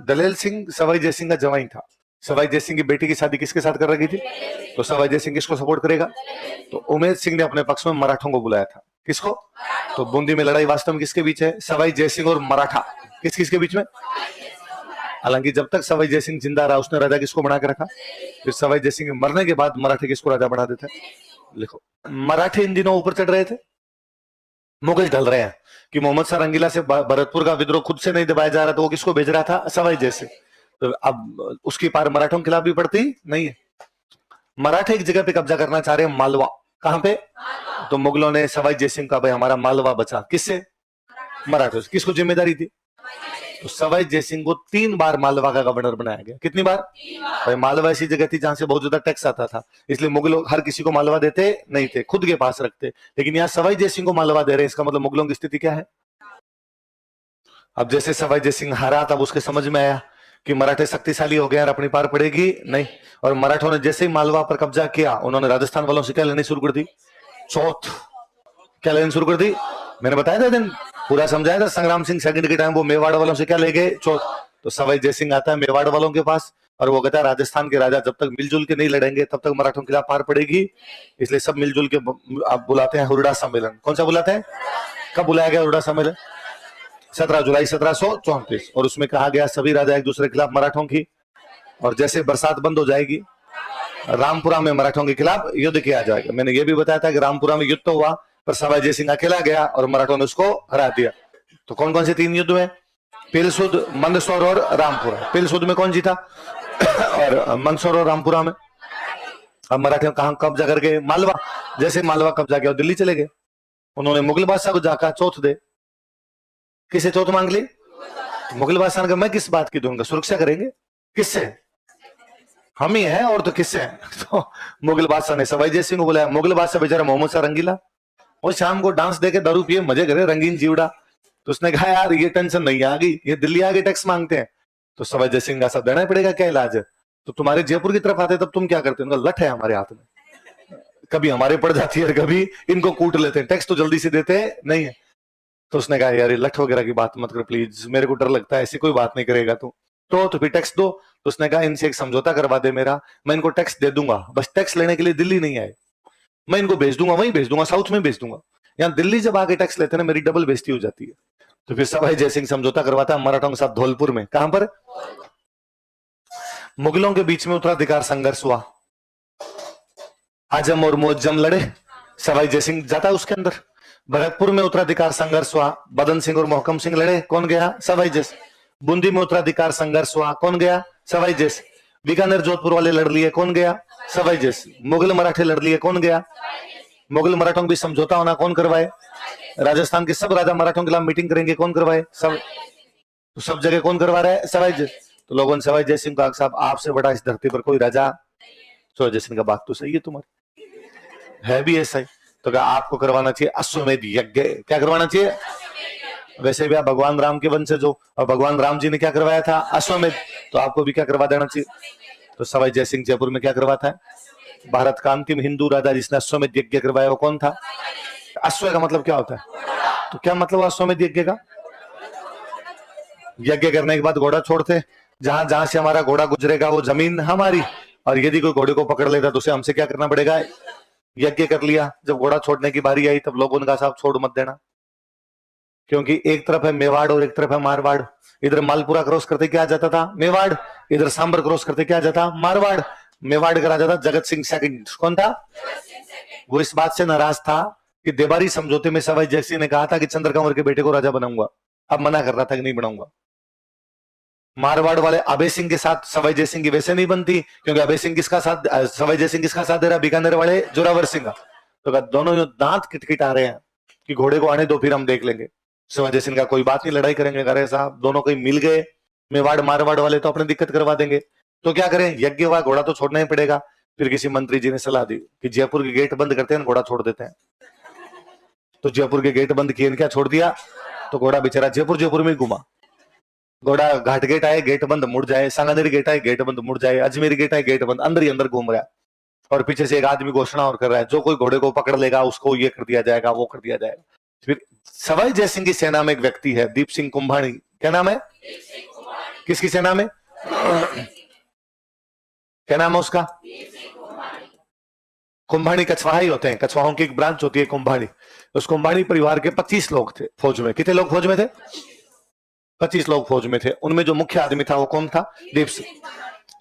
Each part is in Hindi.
दलेल सिंह सवाई जय सिंह का जवाई था। सवाई जय सिंह की बेटी की शादी किसके साथ कर रखी थी? तो सवाई जय सिंह किसको सपोर्ट करेगा? तो उमेद सिंह ने अपने पक्ष में मराठों को बुलाया था। किसको? तो बूंदी में लड़ाई वास्तव में किसके बीच है? सवाई जय सिंह और मराठा। किस किसके बीच में? हालांकि जब तक सवाई जय सिंह जिंदा रहा उसने राजा किसको बना के रखा? फिर सवाई जय सिंह के मरने के बाद मराठे किसको राजा बना देते? लिखो, मराठे इन दिनों ऊपर चढ़ रहे थे, मुगल ढल रहे हैं कि मोहम्मद शाह रंगीला से भरतपुर का विद्रोह खुद से नहीं दबाया जा रहा, तो वो किसको भेज रहा था? सवाई जय सिंह। तो अब उसकी पार मराठों के खिलाफ भी पड़ती नहीं है। मराठे एक जगह पे कब्जा करना चाह रहे हैं, मालवा। कहां पे? तो मुगलों ने सवाई जय सिंह का भाई हमारा मालवा बचा, किससे? मराठों से। किसको जिम्मेदारी थी? तो सवाई जय सिंह को 3 बार मालवा का गवर्नर बनाया गया। कितनी बार? भाई मालवा ऐसी जगह थी जहां से बहुत ज्यादा टैक्स आता था, इसलिए मुगल हर किसी को मालवा देते नहीं थे, खुद के पास रखते। लेकिन यहाँ सवाई जय सिंह को मालवा दे रहे, इसका मतलब मुगलों की स्थिति क्या है? अब जैसे सवाई जय सिंह हारा तब उसके समझ में आया कि मराठे शक्तिशाली हो गए और अपनी पार पड़ेगी नहीं, और मराठों ने जैसे ही मालवा पर कब्जा किया उन्होंने राजस्थान वालों से क्या लेनी शुरू कर दी? चौथ। क्या लेनी शुरू कर दी? मैंने बताया था दिन, पूरा समझाया था। संग्राम सिंह सेकंड के टाइम वो मेवाड़ वालों से क्या ले गए? चौथ। तो सवाई जय सिंह आता है मेवाड़ वालों के पास और वो कहता है राजस्थान के राजा जब तक मिलजुल के नहीं लड़ेंगे तब तक मराठों के खिलाफ पार पड़ेगी, इसलिए सब मिलजुल के आप बुलाते हैं हुरडा सम्मेलन। कौन सा बुलाते हैं? कब बुलाया गया हुरडा सम्मेलन? 17 जुलाई 1734। और उसमें कहा गया सभी राजा एक दूसरे के खिलाफ मराठों की, और जैसे बरसात बंद हो जाएगी रामपुरा में मराठों के खिलाफ युद्ध किया जाएगा। मैंने ये भी बताया था कि रामपुरा में युद्ध तो हुआ पर सवाई जय सिंह अकेला गया और मराठों ने उसको हरा दिया। तो कौन कौन से 3 युद्ध हुए? पिलसुद, मंदसौर और रामपुरा। पिलसुद में कौन जीता? और मंदसौर और रामपुरा में अब मराठे कहां कब्जा कर गए? मालवा। जैसे मालवा कब्जा किया दिल्ली चले गए। उन्होंने मुगल बादशाह को जाकर चौथ दे। किसे चौथ मांग ली? मुगल बादशाह ने कहा मैं किस बात की दूंगा, सुरक्षा करेंगे। किससे? हम ही हैं, और तो किससे? तो मुगल बादशाह ने सवाई जय सिंह को बुलाया। मुगल बादशाह बेचारा मोहम्मद शाह रंगीला, और शाम को डांस देके दारू पिए मजे करे, रंगीन जीवड़ा। तो उसने कहा यार ये टेंशन नहीं आ गई, ये दिल्ली आगे टैक्स मांगते हैं तो सवाई जय सिंह का सब देना पड़ेगा, क्या इलाज है? तो तुम्हारे जयपुर की तरफ आते तब तुम क्या करते? उनका लठ है हमारे हाथ में, कभी हमारे पड़ जाती है कभी इनको कूट लेते हैं, टैक्स तो जल्दी से देते नहीं है। तो उसने कहा यार ये लठ वगैरह की बात मत कर प्लीज, मेरे को डर लगता है, ऐसी कोई बात नहीं करेगा तू। तो फिर टैक्स दो। तो उसने कहा इनसे एक समझौता करवा दे मेरा, मैं इनको टैक्स दे दूंगा, बस टैक्स लेने के लिए दिल्ली नहीं आए, मैं इनको भेज दूंगा, वहीं भेज दूंगा, साउथ में भेज दूंगा। यहाँ दिल्ली जब आगे टैक्स लेते ना मेरी डबल बेइज्जती हो जाती है। तो फिर सवाई जय सिंह समझौता करवाता है मराठों के साथ धौलपुर में। कहां पर? मुगलों के बीच में उत्तराधिकार संघर्ष हुआ, आजम और मुअज्जम लड़े, सवाई जय सिंह जाता उसके अंदर। भरतपुर में उत्तराधिकार संघर्ष हुआ, बदन सिंह और मोहकम सिंह लड़े, कौन गया? सवाई जय सिंह। बूंदी में उत्तराधिकार संघर्ष हुआ, कौन गया? सवाई जय सिंह। बीकानेर जोधपुर वाले लड़ लिए, कौन गया? सवाई जय सिंह। मुगल मराठे लड़ लिए, कौन गया? मुगल मराठों के बीच समझौता होना, कौन करवाए? राजस्थान के सब राजा मराठों के खिलाफ मीटिंग करेंगे, कौन करवाए? सब जगह कौन करवा रहा है? सवाई जय। तो लोगों ने सवाई जय सिंह को कहा साहब आपसे बड़ा इस धरती पर कोई राजा? सवाई जय सिंह का बात तो सही है तुम्हारी, है भी ऐसा ही। तो क्या आपको करवाना चाहिए अश्वमेध यज्ञ। क्या करवाना चाहिए? वैसे भी आप भगवान राम के वंशज हो और भगवान राम जी ने क्या करवाया था? अश्वमेध। तो आपको भी क्या करवा देना चाहिए? तो सवाई जय सिंह जयपुर में क्या करवाता है? भारत का अंतिम हिंदू राजा जिसने अश्वमेध यज्ञ करवाया वो कौन था? अश्व का मतलब क्या होता है? तो क्या मतलब अश्वमेध यज्ञ का? यज्ञ करने के बाद घोड़ा छोड़ते, जहां जहां से हमारा घोड़ा गुजरेगा वो जमीन हमारी, और यदि कोई घोड़े को पकड़ लेता तो उसे हमसे क्या करना पड़ेगा? यज्ञ कर लिया। जब घोड़ा छोड़ने की बारी आई तब लोगों ने कहा साहब छोड़ मत देना, क्योंकि एक तरफ है मेवाड़ और एक तरफ है मारवाड़। इधर मालपुरा क्रॉस करते क्या जाता था? मेवाड़। इधर सांबर क्रॉस करते क्या जाता? मारवाड़। मेवाड़ का राजा था जगत सिंह सेकंड। कौन था? वो इस बात से नाराज था कि देबारी समझौते में सवाई जय सिंह ने कहा था कि चंद्रकंवर के बेटे को राजा बनाऊंगा, अब मना कर रहा था कि नहीं बनाऊंगा। मारवाड़ वाले अभय सिंह के साथ सवाई जय सिंह की वैसे नहीं बनती, क्योंकि अभय सिंह किसका साथ, सवाई जय सिंह किसका साथ दे रहा? बीकानेर वाले जोरावर सिंह का। तो दोनों दांत किटकिट आ रहे हैं कि घोड़े को आने दो फिर हम देख लेंगे। सवाई जय सिंह का कोई बात नहीं, लड़ाई करेंगे। अरे साहब दोनों कहीं मिल गए, मेवाड़ मारवाड़ वाले तो अपने दिक्कत करवा देंगे, तो क्या करें? यज्ञ हुआ, घोड़ा तो छोड़ना ही पड़ेगा। फिर किसी मंत्री जी ने सलाह दी कि जयपुर के गेट बंद करते हैं, घोड़ा छोड़ देते हैं। तो जयपुर के गेट बंद किए, क्या छोड़ दिया? तो घोड़ा बेचारा जयपुर में घुमा। घोड़ा घाट गेट आए गेट बंद मुड़ जाए, सांगानेरी गेट आए गेट बंद मुड़ जाए, अजमेर गेट आए गेट बंद, अंदर ही अंदर घूम रहा है। और पीछे से एक आदमी घोषणा और कर रहा है जो कोई घोड़े को पकड़ लेगा उसको ये कर दिया जाएगा, वो कर दिया जाएगा। फिर सवाई जय सिंह की सेना में एक व्यक्ति है दीप सिंह कुंभाणी। क्या नाम है? किसकी सेना में? क्या नाम है उसका? कुंभाणी कछवाहा ही होते हैं, कछवाहों की एक ब्रांच होती है कुंभाणी। उस कुंभाणी परिवार के 25 लोग थे फौज में। कितने लोग फौज में थे? 25 लोग फौज में थे। उनमें जो मुख्य आदमी था वो कौन था? दीप सिंह।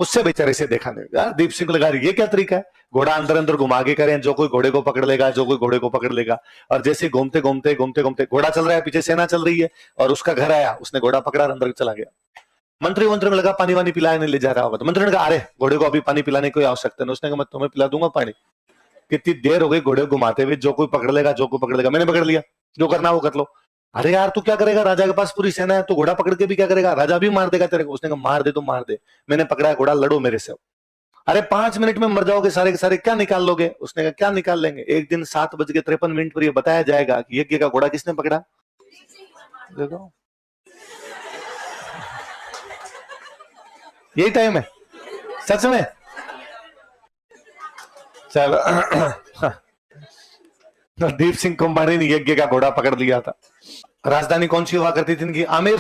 उससे बेचारे से देखा नहीं यार। दीप सिंह लगा ये क्या तरीका है, घोड़ा अंदर अंदर घुमा के करें, जो कोई घोड़े को पकड़ लेगा, जो कोई घोड़े को पकड़ लेगा। और जैसे घूमते घूमते घूमते घूमते घोड़ा चल रहा है, पीछे सेना चल रही है, और उसका घर आया, उसने घोड़ा पकड़ा और अंदर चला गया। मंत्री में लगा पानी वानी पिलाने ले जा रहा होगा, तो मंत्री ने कहा अरे घोड़े को अभी पानी पिलाने की कोई आवश्यकता नहीं। उसने कहा मैं तुम्हें पिला दूंगा पानी। कितनी देर हो गई घोड़े घुमाते हुए, जो कोई पकड़ लेगा, जो कोई पकड़ लेगा। मैंने पकड़ लिया, जो करना वो कर लो। अरे यार तू क्या करेगा, राजा के पास पूरी सेना है, तो घोड़ा पकड़ के भी क्या करेगा, राजा भी मार देगा तेरे को। उसने कहा मार दे तो मार दे, मैंने पकड़ा है घोड़ा, लड़ो मेरे से। अरे 5 मिनट में मर जाओगे सारे के सारे, क्या निकाल लोगे? उसने कहा क्या निकाल लेंगे, एक दिन 7:53 पर यह बताया जाएगा कि यज्ञ का घोड़ा किसने पकड़ा। देखो यही टाइम है सच में। चलो दीप सिंह कुंभाणी ने यज्ञ का घोड़ा पकड़ लिया था। राजधानी कौन सी हुआ करती थी इनकी? आमेर।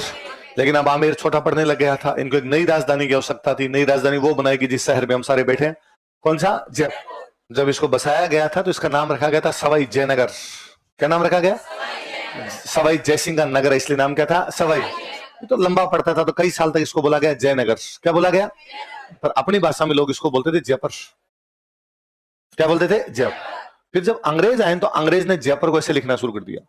लेकिन अब आमेर छोटा पड़ने लग गया था, इनको एक नई राजधानी की आवश्यकता थी। नई राजधानी वो बनाएगी जिस शहर में हम सारे बैठे हैं। कौन सा? जयपुर। जब इसको बसाया गया था तो इसका नाम रखा गया था सवाई जयनगर। क्या नाम रखा गया? सवाई जयसिंह का नगर, इसलिए नाम क्या था? सवाई। तो लंबा पड़ता था तो कई साल तक इसको बोला गया जयनगर। क्या बोला गया? पर अपनी भाषा में लोग इसको बोलते थे जयपुर। क्या बोलते थे? जयपुर। फिर जब अंग्रेज आए तो अंग्रेज ने जयपुर को ऐसे लिखना शुरू कर दिया,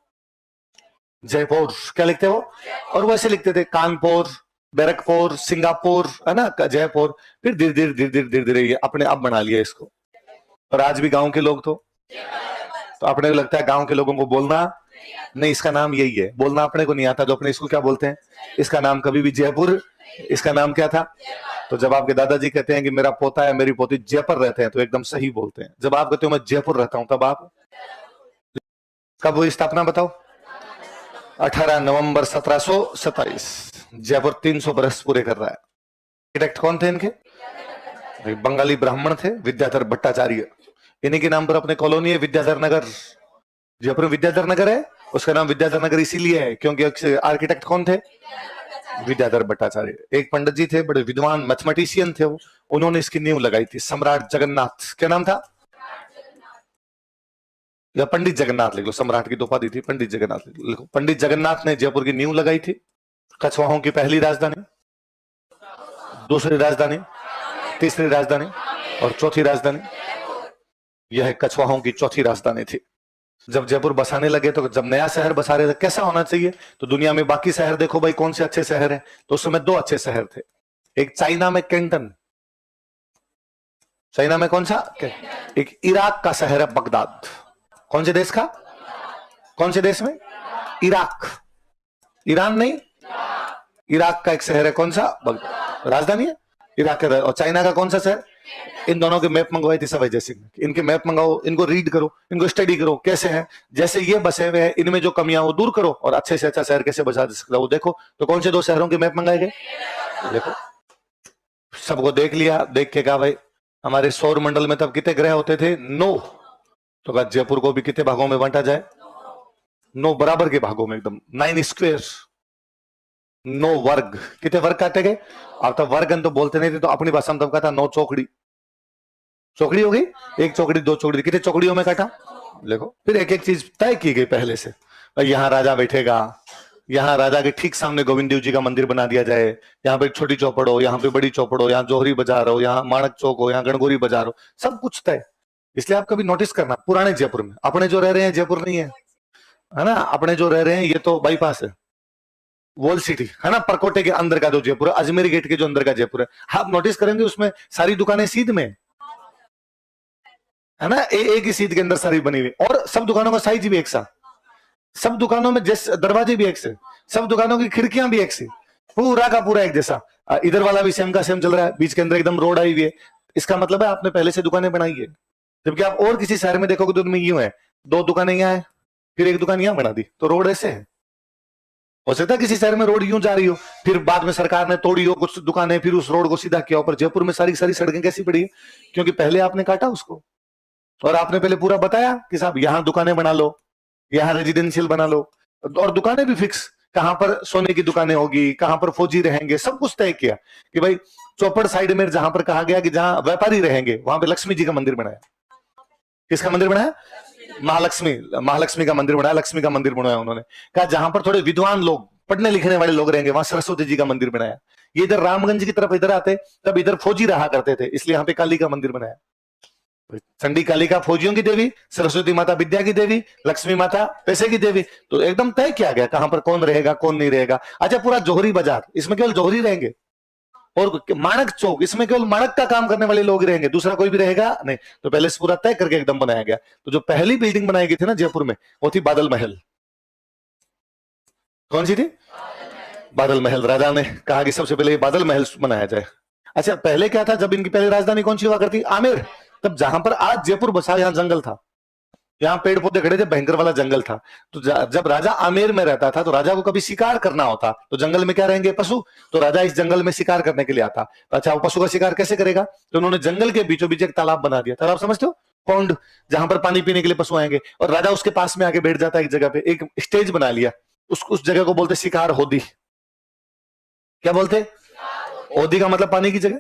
जयपुर। क्या लिखते हो? और वो ऐसे लिखते थे कानपुर, बैरकपुर, सिंगापुर, है ना, जयपुर। फिर धीरे धीरे धीरे धीरे धीरे धीरे ये अपने आप बना लिया इसको। और आज भी गांव के लोग तो अपने को लगता है गांव के लोगों को बोलना नहीं, इसका नाम यही है, बोलना अपने को नहीं आता, तो अपने इसको क्या बोलते हैं? इसका नाम कभी भी जयपुर, इसका नाम क्या था? तो जब आपके दादाजी कहते हैं कि मेरा पोता है मेरी पोती जयपुर रहते हैं, तो एकदम सही बोलते हैं। जब आप कहते हो मैं जयपुर रहता हूं, तब आप कब हुई स्थापना बताओ? 18 नवंबर 1727। जयपुर 300 बरस पूरे कर रहा है। आर्किटेक्ट कौन थे इनके? बंगाली ब्राह्मण थे, विद्याधर भट्टाचार्य। इन्हीं के नाम पर अपने कॉलोनी है विद्याधर नगर। जयपुर में विद्याधर नगर है, उसका नाम विद्याधर नगर इसीलिए है क्योंकि आर्किटेक्ट कौन थे? विद्याधर भट्टाचार्य। एक पंडित जी थे, बड़े विद्वान मैथमेटिशियन थे वो, उन्होंने इसकी नींव लगाई थी। सम्राट जगन्नाथ। क्या नाम था? या पंडित जगन्नाथ लिख लो, सम्राट की तो उपाधि थी, पंडित जगन्नाथ लिखो। पंडित जगन्नाथ ने जयपुर की नींव लगाई थी। कछवाहों की पहली राजधानी, दूसरी राजधानी, तीसरी राजधानी और चौथी राजधानी। यह कछवाहों की चौथी राजधानी थी। जब जयपुर बसाने लगे तो जब नया शहर बसा रहे थे कैसा होना चाहिए, तो दुनिया में बाकी शहर देखो भाई कौन से अच्छे शहर हैं, तो उस समय 2 अच्छे शहर थे। एक चाइना में कैंटन, चाइना में कौन सा? एक इराक का शहर है बगदाद। कौन से देश का? कौन से देश में? इराक। ईरान नहीं, इराक का एक शहर है, कौन सा? बगदाद। राजधानी है इराक का। और चाइना का कौन सा शहर? इन दोनों के मैप मंगवाई थी सवाई जयसिंह ने। इनके मैप मंगाओ, इनको रीड करो, इनको स्टडी करो कैसे हैं, जैसे ये बसे हुए हैं इनमें जो कमियां वो दूर करो और अच्छे से अच्छा शहर कैसे बसा सकता है वो देखो। तो कौन से 2 शहरों के मैप मंगाए गए? देखो सबको देख लिया, देख के कहा भाई हमारे सौर मंडल में तब कितने ग्रह होते थे? 9। तो कहा जयपुर को भी कितने भागों में बांटा जाए? 9 बराबर के भागों में, एकदम 9 स्क्वायर, 9 वर्ग। कितने वर्ग काटे गए? अब तब वर्ग तो बोलते नहीं थे, तो अपनी भाषा में तब कहा था 9 चौकड़ी। चौकड़ी होगी, 1 चौकड़ी 2 चौकड़ी, कितने चौकड़ियों में काटा? देखो फिर एक एक चीज तय की गई पहले से। यहाँ राजा बैठेगा, यहाँ राजा के ठीक सामने गोविंद देव जी का मंदिर बना दिया जाए, यहाँ पे छोटी चौपड़ हो, यहाँ पे बड़ी चौपड़ हो, यहाँ जोहरी बाजार हो, यहाँ माणक चौक हो, यहाँ गणगौरी बाजार हो, सब कुछ तय। इसलिए आप कभी नोटिस करना पुराने जयपुर में, अपने जो रह रहे हैं जयपुर नहीं है ना, अपने जो रह रहे हैं ये तो बाईपास है, वॉल सिटी है ना, परकोटे के अंदर का जो जयपुर है, अजमेर गेट के जो अंदर का जयपुर है, आप नोटिस करेंगे उसमें सारी दुकानें सीध में है ना, एक ही सीध के अंदर सारी बनी हुई, और सब दुकानों का साइज भी एक सा, सब दुकानों में जैसे दरवाजे भी एक से, सब दुकानों की खिड़कियां भी एक सी, पूरा का पूरा एक जैसा। इधर वाला भी सेम का सेम चल रहा है, बीच के अंदर एकदम रोड आई हुई है। इसका मतलब है आपने पहले से दुकानें बनाई है। जबकि आप और किसी शहर में देखोगे तो उनमें यूं है, 2 दुकानें यहाँ है, फिर एक दुकान यहाँ बना दी, तो रोड ऐसे है। हो सकता है किसी शहर में रोड यूं जा रही हो, फिर बाद में सरकार ने तोड़ी हो कुछ दुकानें, फिर उस रोड को सीधा किया। पर जयपुर में सारी सारी सड़कें कैसी पड़ी है? क्योंकि पहले आपने काटा उसको, और आपने पहले पूरा बताया कि साहब यहाँ दुकानें बना लो, यहाँ रेजिडेंशियल बना लो, और दुकानें भी फिक्स, कहां पर सोने की दुकानें होगी, कहां पर फौजी रहेंगे, सब कुछ तय किया कि भाई चौपड़ साइड में जहां पर कहा गया कि जहां व्यापारी रहेंगे वहां पे लक्ष्मी जी का मंदिर बनाया। किसका मंदिर बनाया? महालक्ष्मी, महालक्ष्मी का मंदिर बनाया, लक्ष्मी का मंदिर बनाया उन्होंने। कहा जहां पर थोड़े विद्वान लोग, पढ़ने लिखने वाले लोग रहेंगे वहां सरस्वती जी का मंदिर बनाया। ये इधर रामगंज की तरफ इधर आते तब इधर फौजी रहा करते थे, इसलिए यहाँ पे काली का मंदिर बनाया। चंडी कालिका फौजियों की देवी, सरस्वती माता विद्या की देवी, लक्ष्मी माता पैसे की देवी। तो एकदम तय किया गया कहां पर कौन रहेगा कौन नहीं रहेगा। अच्छा, पूरा जौहरी बाजार, इसमें केवल जौहरी रहेंगे, और माणक चौक, इसमें केवल माणक का काम करने वाले लोग रहेंगे, दूसरा कोई भी रहेगा नहीं। तो पहले से पूरा तय करके एकदम बनाया गया। तो जो पहली बिल्डिंग बनाई गई थी ना जयपुर में, वो थी बादल महल। कौन सी थी? बादल महल। राजा ने कहा कि सबसे पहले बादल महल बनाया जाए। अच्छा, पहले क्या था, जब इनकी पहली राजधानी कौन सी हुआ करती? आमेर। तब जहां पर आज जयपुर बसा, यहां जंगल था, यहाँ पेड़ पौधे खड़े थे, भयंकर वाला जंगल था। तो जब राजा आमेर में रहता था तो राजा को कभी शिकार करना होता तो जंगल में क्या रहेंगे? पशु। तो राजा इस जंगल में शिकार करने के लिए आता। अच्छा, वो पशु का शिकार कैसे करेगा? तो उन्होंने जंगल के बीचों बीच एक तालाब बना दिया। तालाब समझते हो? पौंड, जहां पर पानी पीने के लिए पशु आएंगे, और राजा उसके पास में आके बैठ जाता है एक जगह पे, एक स्टेज बना लिया। उस जगह को बोलते शिकार होदी। क्या बोलते? होदी का मतलब पानी की जगह,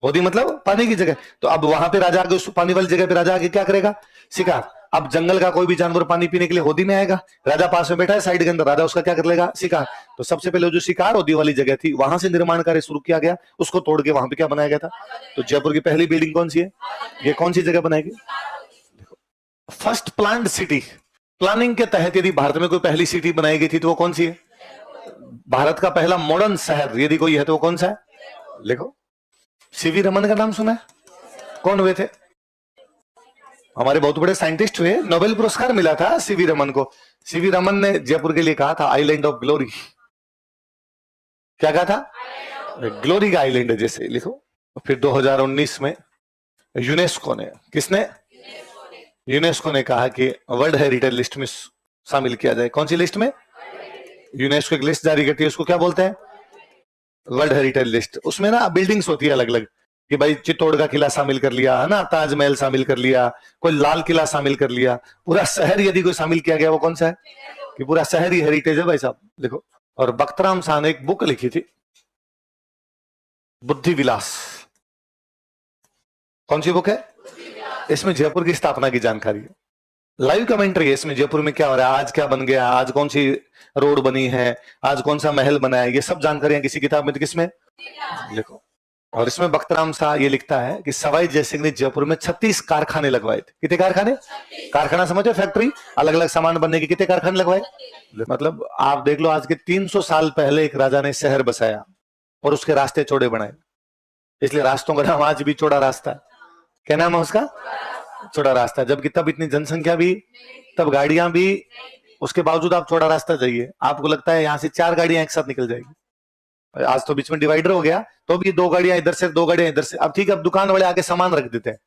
होदी मतलब पानी की जगह। तो अब वहां पे राजा आगे, उस पानी वाली जगह पे राजा आके क्या करेगा? शिकार। अब जंगल का कोई भी जानवर पानी पीने के लिए होदी में आएगा, राजा पास में बैठा है साइड के अंदर, राजा उसका क्या कर लेगा? शिकार। तो सबसे पहले जो शिकार होदी वाली जगह थी वहां से निर्माण कार्य शुरू किया गया, उसको तोड़ के वहां पे क्या बनाया गया था? तो जयपुर की पहली बिल्डिंग कौन सी है? ये कौन सी जगह बनाएगी? First planned city. प्लानिंग के तहत यदि भारत में कोई पहली सिटी बनाई गई थी तो वो कौन सी है? भारत का पहला मॉडर्न शहर यदि कोई है तो वो कौन सा है? लिखो। सीवी रमन का नाम सुना है? कौन हुए थे? हमारे बहुत बड़े साइंटिस्ट हुए, नोबेल पुरस्कार मिला था सीवी रमन को। सीवी रमन ने जयपुर के लिए कहा था आइलैंड ऑफ ग्लोरी। क्या कहा था? ग्लोरी का आइलैंड है जैसे, लिखो। फिर 2019 में यूनेस्को ने, किसने? यूनेस्को ने कहा कि वर्ल्ड हेरिटेज लिस्ट में शामिल किया जाए। कौन सी लिस्ट में? यूनेस्को एक लिस्ट जारी करती है, उसको क्या बोलते हैं? World heritage list. उसमें ना बिल्डिंग्स होती है अलग अलग, कि भाई चित्तौड़ का किला शामिल कर लिया है ना, ताजमहल शामिल कर लिया, कोई लाल किला शामिल कर लिया, पूरा शहर यदि कोई शामिल किया गया वो कौन सा है? कि पूरा शहर ही हेरिटेज है भाई साहब, देखो। और बख्तराम शाह ने एक बुक लिखी थी, बुद्धि विलास। कौन सी बुक है? इसमें जयपुर की स्थापना की जानकारी है, लाइव कमेंट्री है इसमें। जयपुर में क्या हो रहा है, आज क्या बन गया, आज कौन सी रोड बनी है, आज कौन सा महल बना है, ये सब जानकारियां किसी किताब में, तो किसमें? देखो। और इसमें बख्तराम शाह ये लिखता है कि सवाई जयसिंह ने जयपुर में 36 कारखाने लगवाए थे। कितने कारखाने? कारखाना समझो, फैक्ट्री, अलग अलग सामान बनने के। कितने कारखाने लगवाए? मतलब आप देख लो, आज के 300 साल पहले एक राजा ने शहर बसाया और उसके रास्ते चौड़े बनाए, इसलिए रास्तों का नाम आज भी चौड़ा रास्ता है। क्या नाम है उसका? चौड़ा रास्ता। जबकि तब इतनी जनसंख्या भी, तब गाड़ियां भी, उसके बावजूद आप चौड़ा रास्ता जाइए, आपको लगता है यहां से 4 गाड़ियां एक साथ निकल जाएगी। आज तो बीच में डिवाइडर हो गया, तो भी 2 गाड़ियां इधर से, 2 गाड़ियां इधर से। अब ठीक है, अब दुकान वाले आगे सामान रख देते हैं,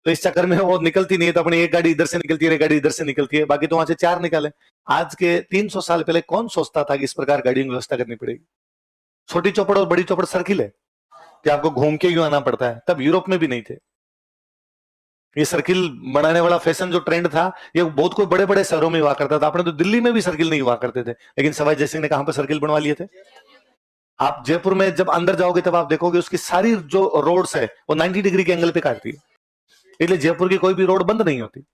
तो इस चक्कर में वो निकलती नहीं है, तो अपनी एक गाड़ी इधर से निकलती है, एक गाड़ी इधर से निकलती है, बाकी तो वहां से 4 निकाले। आज के 300 साल पहले कौन सोचता था कि इस प्रकार गाड़ियों की व्यवस्था करनी पड़ेगी? छोटी चौपड़ और बड़ी चौपड़ सर्किल है कि आपको घूम के यूं आना पड़ता है, तब यूरोप में भी नहीं थे। ये सर्किल बनाने वाला फैशन जो ट्रेंड था, ये बहुत कोई बड़े बड़े शहरों में हुआ करता था। अपने तो दिल्ली में भी सर्किल नहीं हुआ करते थे, लेकिन सवाई जयसिंह ने कहां पर सर्किल बनवा लिए थे? आप जयपुर में जब अंदर जाओगे तब आप देखोगे उसकी सारी जो रोड्स है वो 90 डिग्री के एंगल पे काटती है, इसलिए जयपुर की कोई भी रोड बंद नहीं होती।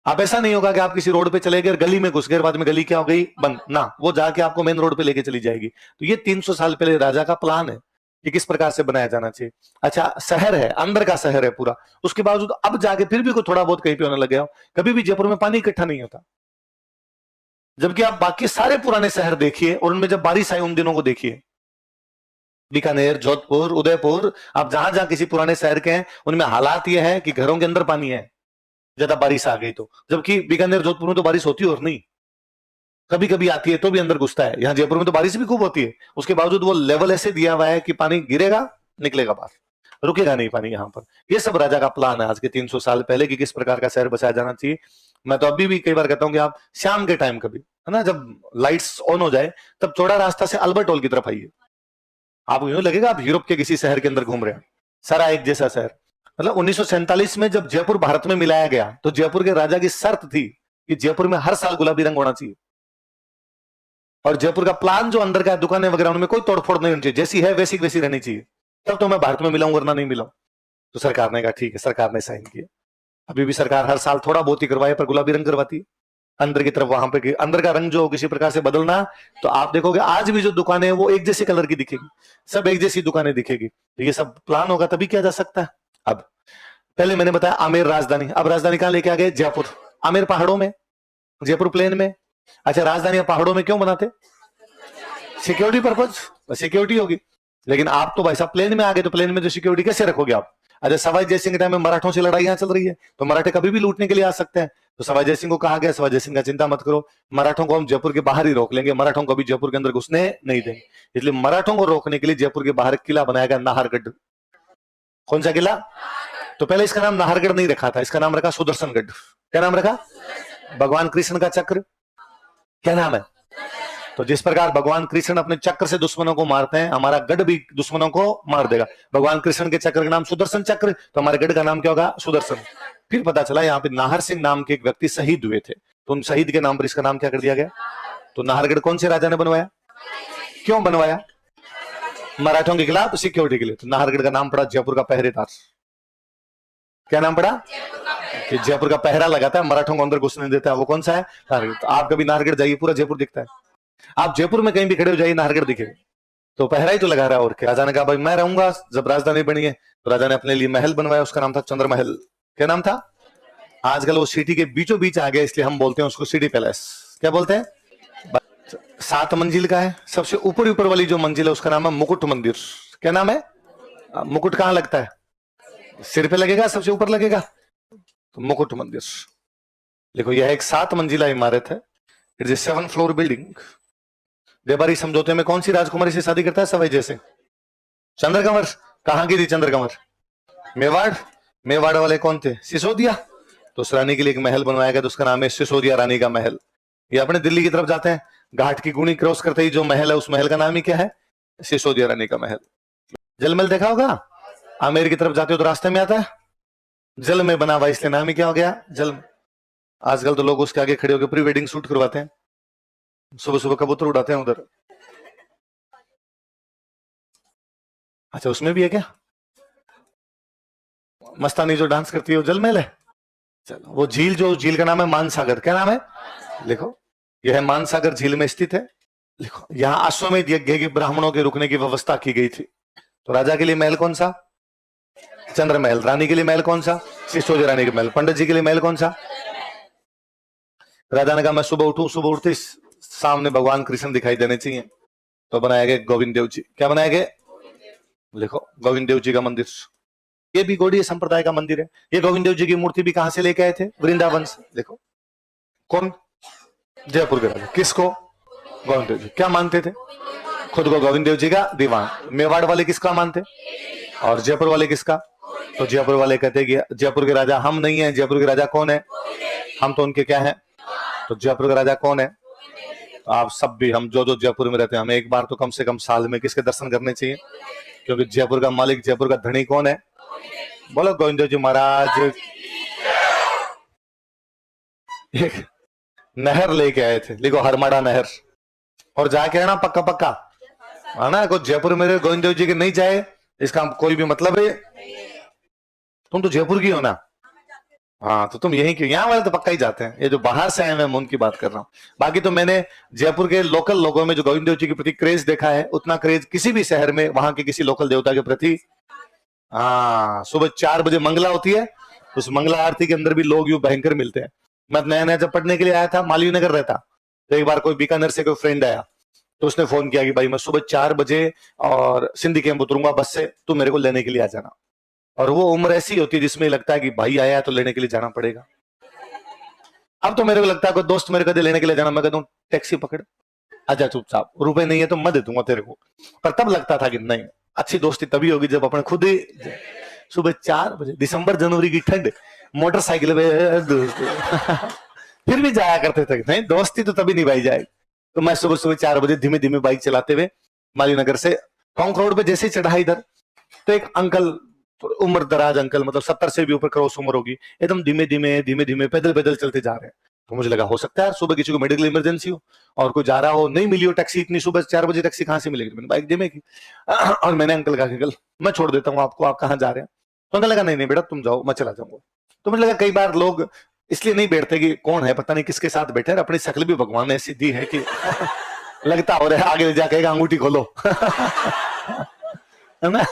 आप ऐसा नहीं होगा कि आप किसी रोड पे चले गए, गली में घुस गए, बाद में गली क्या हो गई? बंद ना, वो जाके आपको मेन रोड पे लेके चली जाएगी। तो ये 300 साल पहले राजा का प्लान है कि किस प्रकार से बनाया जाना चाहिए। अच्छा, शहर है, अंदर का शहर है पूरा, उसके बावजूद अब जाके फिर भी कोई थोड़ा बहुत कहीं पे होने लग गया हो। कभी भी जयपुर में पानी इकट्ठा नहीं होता, जबकि आप बाकी सारे पुराने शहर देखिए और उनमें जब बारिश आई उन दिनों को देखिए, बीकानेर, जोधपुर, उदयपुर, आप जहां जहां किसी पुराने शहर के हैं उनमें हालात ये है कि घरों के अंदर पानी है ज्यादा बारिश आ गई तो। जबकि बीकानेर, जोधपुर में तो बारिश होती है और नहीं, कभी कभी आती है तो भी अंदर घुसता है। यहाँ जयपुर में तो बारिश भी खूब होती है, उसके बावजूद वो लेवल ऐसे दिया हुआ है कि पानी गिरेगा, निकलेगा बाहर, रुकेगा नहीं पानी यहाँ पर। ये सब राजा का प्लान है आज के 300 साल पहले कि किस प्रकार का शहर बसाया जाना चाहिए। मैं तो अभी भी कई बार कहता हूँ कि आप शाम के टाइम कभी, है ना, जब लाइट्स ऑन हो जाए तब चौड़ा रास्ता से अल्बर्ट हॉल की तरफ आइए, आपको यूं लगेगा आप यूरोप के किसी शहर के अंदर घूम रहे हैं, सारा एक जैसा शहर। मतलब 1947 में जब जयपुर भारत में मिलाया गया तो जयपुर के राजा की शर्त थी कि जयपुर में हर साल गुलाबी रंग होना चाहिए। और जयपुर का प्लान जो अंदर का दुकानें वगैरह उनमें कोई तोड़फोड़ नहीं होनी चाहिए, जैसी है वैसी वैसी रहनी चाहिए, तब तो मैं भारत में मिलाऊं वरना नहीं मिलाऊं। तो सरकार ने कहा ठीक है, सरकार ने साइन किया। अभी भी सरकार हर साल थोड़ा बहुत ही करवाए पर गुलाबी रंग करवाती है अंदर की तरफ, वहां पे अंदर का रंग जो किसी प्रकार से बदलना, तो आप देखोगे आज भी जो दुकानें वो एक जैसी कलर की दिखेगी, सब एक जैसी दुकानें दिखेगी। तो ये सब प्लान होगा तभी किया जा सकता है। अब पहले मैंने बताया आमेर राजधानी, अब राजधानी कहां लेके आ गए? जयपुर। आमेर पहाड़ों में, जयपुर प्लेन में। अच्छा, राजधानी पहाड़ों में क्यों बनाते? सिक्योरिटी पर्पज, सिक्योरिटी होगी। लेकिन आप तो भाई साहब प्लेन में आ गए, तो प्लेन में जो सिक्योरिटी कैसे रखोगे आप? अच्छा, सवाई जय सिंह के टाइम में मराठों से लड़ाइयां चल रही है, तो मराठे कभी भी लूटने के लिए आ सकते हैं। तो सवाई जय सिंह को कहा गया, सवाई जय सिंह का चिंता मत करो, मराठों को हम जयपुर के बाहर ही रोक लेंगे, मराठों को भी जयपुर के अंदर घुसने नहीं देंगे। इसलिए मराठों को रोकने के लिए जयपुर के बाहर किला बनाया गया, नाहरगढ़। कौन सा किला? तो पहले इसका नाम नाहरगढ़ नहीं रखा था, इसका नाम रखा सुदर्शनगढ़। क्या नाम रखा? भगवान कृष्ण का चक्र, क्या नाम है? तो जिस प्रकार भगवान कृष्ण अपने चक्र से दुश्मनों को मारते हैं, हमारा गढ़ भी दुश्मनों को मार देगा। भगवान कृष्ण के चक्र का नाम सुदर्शन चक्र, तो हमारे गढ़ का नाम क्या होगा? सुदर्शन। फिर पता चला यहाँ पे नाहर सिंह नाम के एक व्यक्ति शहीद हुए थे, तो उन शहीद के नाम पर इसका नाम क्या कर दिया गया? तो नाहरगढ़ कौन से राजा ने बनवाया? क्यों बनवाया? मराठों के खिलाफ सिक्योरिटी के लिए। तो नाहरगढ़ का नाम पड़ा जयपुर का पहरेदार। क्या नाम पड़ा? कि जयपुर का पहरा लगाता है, मराठों को अंदर घुसने देता है, वो कौन सा है? नाहरगढ़। तो आप कभी नाहरगढ़ जाइए, पूरा जयपुर दिखता है। आप जयपुर में कहीं भी खड़े हो जाइए, नाहरगढ़ दिखेगा। तो पहरा ही तो लगा रहा है। और क्या? राजा ने कहा भाई मैं रहूंगा, जब राजधानी बनी है तो राजा ने अपने लिए महल बनवाया, उसका नाम था चंद्र महल। क्या नाम था? आजकल वो सिटी के बीचों बीच आ गया, इसलिए हम बोलते हैं उसको सिटी पैलेस। क्या बोलते हैं? 7 मंजिल का है, सबसे ऊपर ऊपर वाली जो मंजिल है उसका नाम है मुकुट मंदिर। क्या नाम है? मुकुट कहां लगता है? सिर पे लगेगा, सबसे ऊपर लगेगा, तो मुकुट मंदिर। देखो यह एक 7 मंजिला इमारत है, it is 7 floor building. Debari समझौते में कौन सी राजकुमारी से शादी करता है सवाई जय सिंह? चंद्रकंवर। कहां की थी चंद्रकंवर? मेवाड़। मेवाड़ वाले कौन थे? सिसोदिया। तो उस रानी के लिए एक महल बनवाया गया, तो उसका नाम है सिसोदिया रानी का महल। ये अपने दिल्ली की तरफ जाते हैं, घाट की गुणी क्रॉस करते ही जो महल है, उस महल का नाम ही क्या है? सिसोदिया रानी का महल। जलमहल देखा होगा, आमेर की तरफ जाते हो तो रास्ते में आता है, जल में बना हुआ, इसलिए नाम ही क्या हो गया? जल। आजकल तो लोग उसके आगे खड़े होकर प्री वेडिंग शूट करवाते हैं, सुबह सुबह कबूतर उड़ाते हैं उधर। अच्छा, उसमें भी है क्या? मस्तानी जो डांस करती है वो जलमहल है। चलो, वो झील, जो झील का नाम है मानसागर। क्या नाम है? लिखो, यह मानसागर झील में स्थित है। लिखो, यहाँ अश्वमेध यज्ञ के ब्राह्मणों के रुकने की व्यवस्था की गई थी। तो राजा के लिए महल कौन सा? चंद्र महल। रानी के लिए महल कौन सा? सिसोदिया रानी का महल। पंडित जी के लिए महल कौन सा? राजा ने कहा मैं सुबह उठूं, सुबह उठते सामने भगवान कृष्ण दिखाई देने चाहिए, तो बनाया गया गोविंद देव जी। क्या बनाया गया? लिखो, गोविंद देव जी का मंदिर। ये भी गौड़ीय संप्रदाय का मंदिर है। ये गोविंद देव जी की मूर्ति भी कहां से लेके आए थे? वृंदावन से। देखो, कौन? जयपुर के राजा। किसको? गोविंद देव जी। क्या मानते थे? खुद को गोविंद देव जी का दीवान। मेवाड़ वाले किसका मानते? और जयपुर वाले किसका? तो जयपुर वाले कहते कि जयपुर के राजा हम नहीं है। जयपुर के राजा कौन है? हम तो उनके क्या है? तो जयपुर का राजा कौन है? तो आप सब भी, हम जो जो जयपुर में रहते हैं, हमें एक बार तो कम से कम साल में किसके दर्शन करने चाहिए? क्योंकि जयपुर का मालिक, जयपुर का धनी कौन है? बोलो गोविंद देव जी महाराज। एक नहर लेके आए थे, लिखो हरमाड़ा नहर। और जाके है ना पक्का पक्का है ना, को जयपुर में गोविंद देव जी के नहीं जाए इसका कोई भी मतलब है? तुम तो जयपुर की हो ना। हाँ, तो तुम यहीं क्यों? यहाँ वाले तो पक्का ही जाते हैं, ये जो बाहर से आए हैं मैं उनकी बात कर रहा हूँ। बाकी तो मैंने जयपुर के लोकल लोगों में जो गोविंद देव जी के प्रति क्रेज देखा है, उतना क्रेज किसी भी शहर में वहां के किसी लोकल देवता के प्रति। हाँ, सुबह 4 बजे मंगला होती है, उस मंगला आरती के अंदर भी लोग यूं भयंकर मिलते हैं। मैं नया नया जब पढ़ने के लिए आया था, मालवीय नगर रहता, तो एक बार कोई बीकानेर से कोई फ्रेंड आया, तो उसने फोन किया कि भाई मैं सुबह 4 बजे और सिंधी कैंप उतरूंगा बस से, तू मेरे को लेने के लिए आ जाना। और वो उम्र ऐसी होती है जिसमें लगता है कि भाई आया है तो लेने के लिए जाना पड़ेगा। अब तो मेरे को लगता है कोई दोस्त मेरे को लेने के लिए जाना, मैं कहता हूँ टैक्सी पकड़, आजा चुपचाप, रुपए नहीं है तो मैं दे दूंगा तेरे को। पर तब लगता था कि नहीं, अच्छी दोस्ती तभी होगी जब अपने खुद ही। सुबह 4 बजे, दिसंबर जनवरी की ठंड, मोटरसाइकिल पे फिर भी जाया करते थे। नहीं, दोस्ती तो तभी निभाई जाएगी। तो मैं सुबह सुबह 4 बजे धीमे धीमे बाइक चलाते हुए माली नगर से टोंक रोड पे जैसे ही चढ़ा इधर, तो एक अंकल, उम्र दराज अंकल, मतलब 70 से भी ऊपर क्रॉस उम्र होगी, एकदम धीमे धीमे पैदल पैदल चलते जा रहे हैं। तो मुझे लगा हो सकता है सुबह किसी को मेडिकल इमरजेंसी हो और कोई जा रहा हो, नहीं मिली हो टैक्सी, इतनी सुबह 4 बजे टैक्सी कहां से मिलेगी। तो मैंने बाइक जमे की और मैंने अंकल कहा कि अंकल मैं छोड़ देता हूँ आपको, आप कहाँ जा रहे हैं। तो अंकल लगा नहीं नहीं बेटा तुम जाओ, मैं चला जाऊंगा। तो मुझे लगा कई बार लोग इसलिए नहीं बैठते कि कौन है, पता नहीं किसके साथ बैठे, अपनी शक्ल भी भगवान ने ऐसी दी है कि लगता हो रहा है आगे जाके अंगूठी खोलो है ना,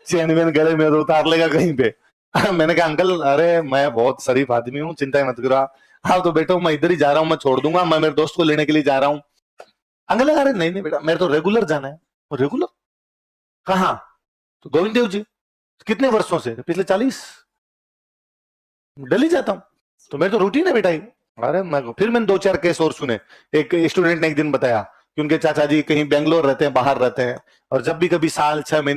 चैन वैन गले में तो उतार लेगा कहीं पे। मैंने कहा अंकल अरे मैं बहुत शरीफ आदमी हूँ, चिंता मत करो हाँ तो बेटा मैं इधर ही जा रहा हूँ, मैं छोड़ दूंगा, मैं मेरे दोस्त को लेने के लिए जा रहा हूँ। अंकल अरे नहीं नहीं बेटा मेरे तो रेगुलर जाना है। रेगुलर कहाँ? तो गोविंद देव जी। कितने वर्षों से? पिछले 40 दिल्ली जाता हूँ, तो मेरे तो रूटीन है बेटा ही। अरे मैं फिर मैंने 2-4 केस और सुने। एक स्टूडेंट ने एक दिन बताया कि उनके चाचा जी कहीं बेंगलोर रहते हैं, बाहर रहते हैं, और जब भी कभी साल 6 महीने